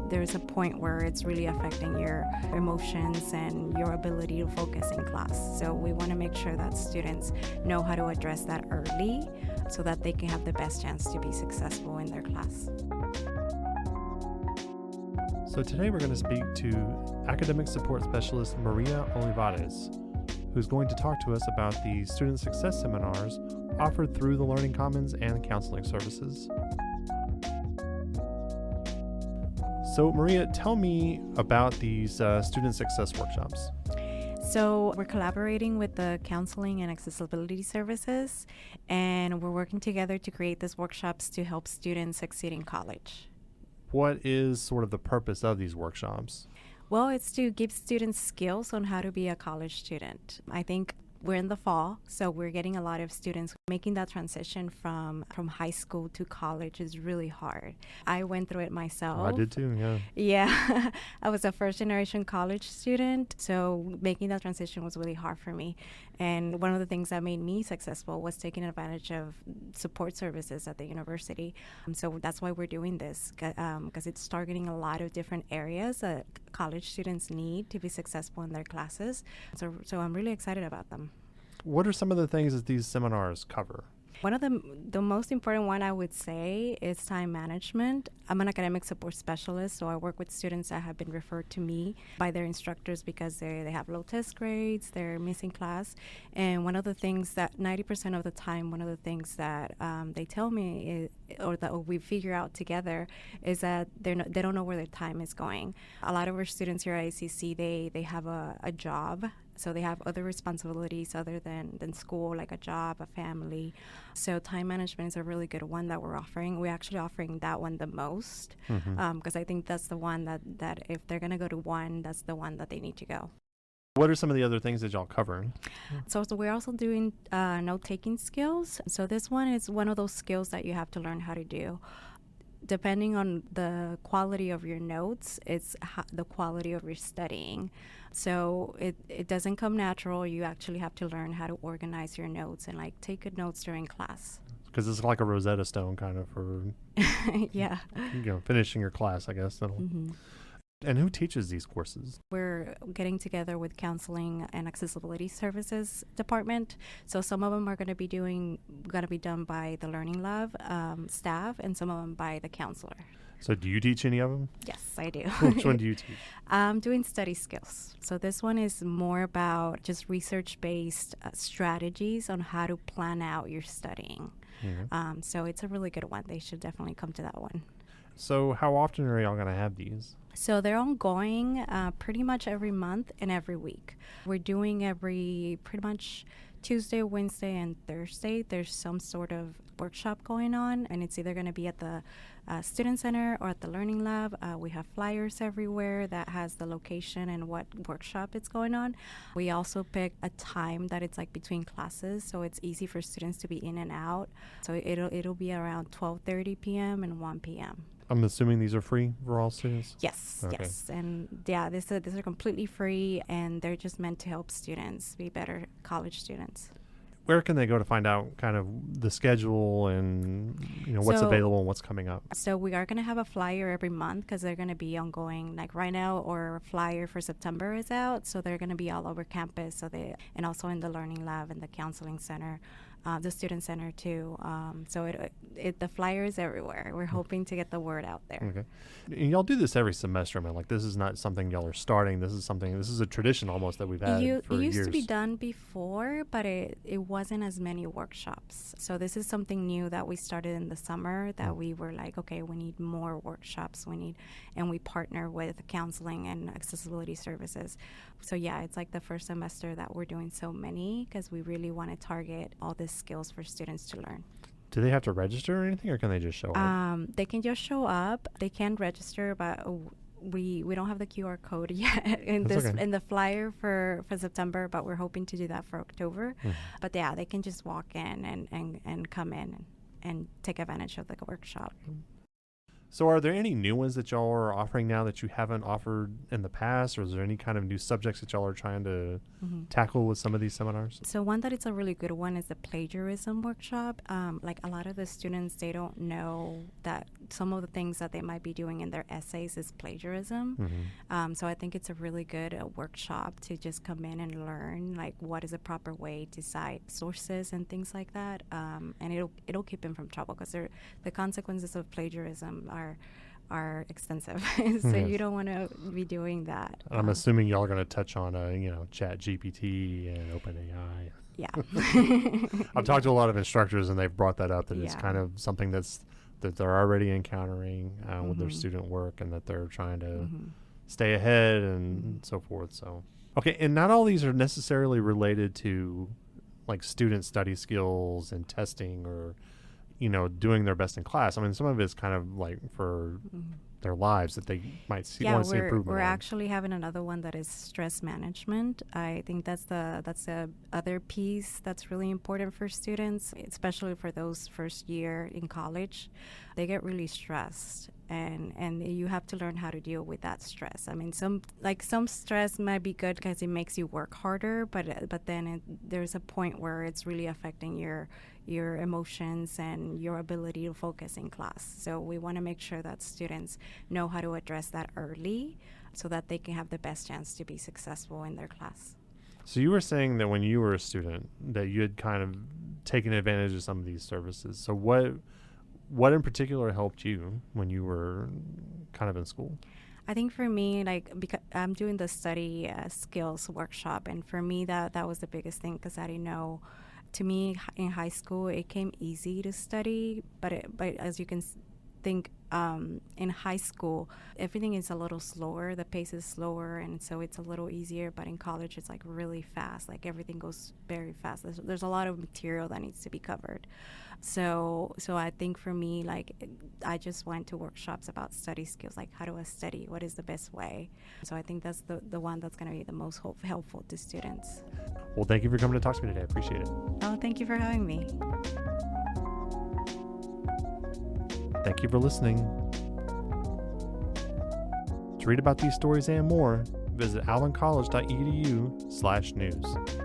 there's a point where it's really affecting your emotions and your ability to focus in class. So we want to make sure that students know how to address that early so that they can have the best chance to be successful in their class. So today we're going to speak to Academic Support Specialist Maria Olivares, who's going to talk to us about the Student Success Seminars offered through the Learning Commons and Counseling Services. So Maria, tell me about these Student Success Workshops. So we're collaborating with the Counseling and Accessibility Services, and we're working together to create these workshops to help students succeed in college. What is sort of the purpose of these workshops? Well, it's to give students skills on how to be a college student. I think we're in the fall, so we're getting a lot of students making that transition from high school to college is really hard. I went through it myself. I did too, yeah. Yeah, I was a first generation college student, so making that transition was really hard for me. And one of the things that made me successful was taking advantage of support services at the university. So that's why we're doing this, because it's targeting a lot of different areas that college students need to be successful in their classes. So I'm really excited about them. What are some of the things that these seminars cover? One of the most important one I would say is time management. I'm an academic support specialist, so I work with students that have been referred to me by their instructors because they have low test grades, they're missing class. And one of the things that 90% of the time, one of the things that they tell me is, or that we figure out together, is that they don't know where their time is going. A lot of our students here at ACC, they have a job. So they have other responsibilities other than school, like a job, a family. So time management is a really good one that we're offering. We're actually offering that one the most because I think that's the one that if they're going to go to one, that's the one that they need to go. What are some of the other things that y'all cover? So we're also doing note-taking skills. So this one is one of those skills that you have to learn how to do. Depending on the quality of your notes, it's the quality of your studying. So it doesn't come natural. You actually have to learn how to organize your notes and like take good notes during class. Because it's like a Rosetta Stone kind of for yeah, finishing your class, I guess. And who teaches these courses? We're getting together with Counseling and Accessibility Services Department. So some of them are going to be done by the Learning Lab staff, and some of them by the counselor. So do you teach any of them? Yes, I do. Which one do you teach? I'm doing study skills. So this one is more about just research-based strategies on how to plan out your studying. Mm-hmm. So it's a really good one. They should definitely come to that one. So how often are y'all going to have these? So they're ongoing pretty much every month and every week. We're doing every pretty much Tuesday, Wednesday, and Thursday. There's some sort of workshop going on, and it's either going to be at the Student Center or at the Learning Lab. We have flyers everywhere that has the location and what workshop it's going on. We also pick a time that it's like between classes, so it's easy for students to be in and out. So it'll be around 12:30 p.m. and 1 p.m. I'm assuming these are free for all students? Yes, okay. Yes. And yeah, these are completely free, and they're just meant to help students be better college students. Where can they go to find out kind of the schedule and what's available and what's coming up? So we are going to have a flyer every month because they're going to be ongoing. Like right now, our flyer for September is out, so they're going to be all over campus. And also in the Learning Lab and the Counseling Center, the Student Center too. So the flyer is everywhere. We're hoping to get the word out there. Okay. And y'all do this every semester. I mean, like this is not something y'all are starting. This is a tradition almost that we've had for years. It used to be done before, but it wasn't as many workshops. So this is something new that we started in the summer that we were like, okay, we need more workshops. And we partner with Counseling and Accessibility Services. So yeah, it's like the first semester that we're doing so many because we really want to target all these skills for students to learn. Do they have to register or anything, or can they just show up? They can just show up. They can register, but we don't have the QR code yet in the flyer for September, but we're hoping to do that for October. But yeah, they can just walk in and come in and take advantage of the workshop. So are there any new ones that y'all are offering now that you haven't offered in the past, or is there any kind of new subjects that y'all are trying to tackle with some of these seminars? So one that is a really good one is the plagiarism workshop. Like a lot of the students, they don't know that some of the things that they might be doing in their essays is plagiarism. So I think it's a really good workshop to just come in and learn, like, what is a proper way to cite sources and things like that. And it'll keep them from trouble, because the consequences of plagiarism are extensive. So you don't want to be doing that. I'm assuming y'all are going to touch on, Chat GPT and OpenAI. Yeah. I've talked to a lot of instructors, and they've brought that up, that it's Yeah. kind of something that they're already encountering with their student work, and that they're trying to stay ahead and so forth. So, okay. And not all these are necessarily related to like student study skills and testing, or, doing their best in class. I mean, some of it's kind of like for their lives that they might want to see improvement we're on. actually having another one that is stress management. I think that's the other piece that's really important for students, especially for those first year in college. They get really stressed, and you have to learn how to deal with that stress. I mean, some stress might be good because it makes you work harder, but then there's a point where it's really affecting your emotions and your ability to focus in class. So we want to make sure that students know how to address that early, so that they can have the best chance to be successful in their class. So you were saying that when you were a student that you had kind of taken advantage of some of these services. So what in particular helped you when you were kind of in school? I think for me, because I'm doing the study skills workshop, and for me that was the biggest thing, because I didn't know. To me, in high school, it came easy to study, but as you can think, in high school, everything is a little slower. The pace is slower, and so it's a little easier. But in college, it's like really fast. Like everything goes very fast. There's a lot of material that needs to be covered. So I think for me, like, I just went to workshops about study skills, like how do I study? What is the best way? So I think that's the one that's going to be the most helpful to students. Well, thank you for coming to talk to me today. I appreciate it. Oh, thank you for having me. Thank you for listening. To read about these stories and more, visit allencollege.edu/news.